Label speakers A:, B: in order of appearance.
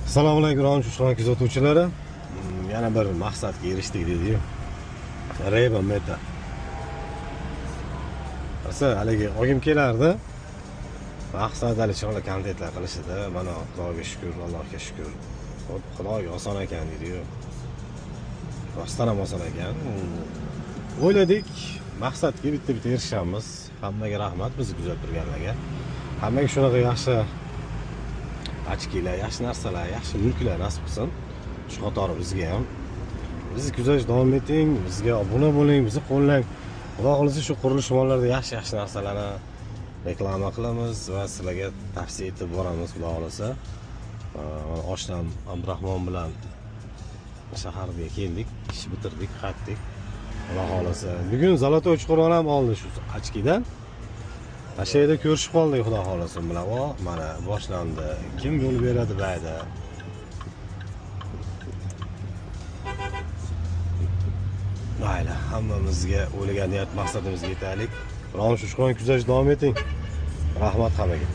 A: Assalomu alaykum Shushron kuzatuvchilari. Yana bir maqsadga erishdik dedi-yu. Reba Meta. Asa haligi ogim kelardi. Maqsadali chog'li kontentlar qilishdi. Mana Xudoga shukr, Allohga shukr. Xudoga oson ekan dedi-yu. Rostdan ham oson ekan. O'yladik, maqsadga bitta erishamiz. Hammaga rahmat bizni kuzatib turganlarga. Hammaga shunaqa yaxshi ochkilar, yaxshi narsalar, yaxshi mulklar nasib qilsin. Shu qatori bizga ham. Bizni kuzatish davom eting, bizga obuna bo'ling, bizni qo'llang. Xudo xolisa shu qurilish mollarda yaxshi narsalarni reklama qilamiz va sizlarga tavsiya etib boramiz, xudo xolisa. Oshnam Abdurahmon bilan shaharga keldik, ish bitirdik, qaytdik. Xudo xolisa. Bugun Zolotoy chuquroni ham oldi shu ochkidan. Ashayda ko'rishib qoldik, xudo xolasa bilan. Mana boshlandi. Kim yo'l beradi bayda? Mayli, hammamizga o'ylagan niyat maqsadimizga yetaylik. Shushron kuzatish davom eting. Rahmat hammaga.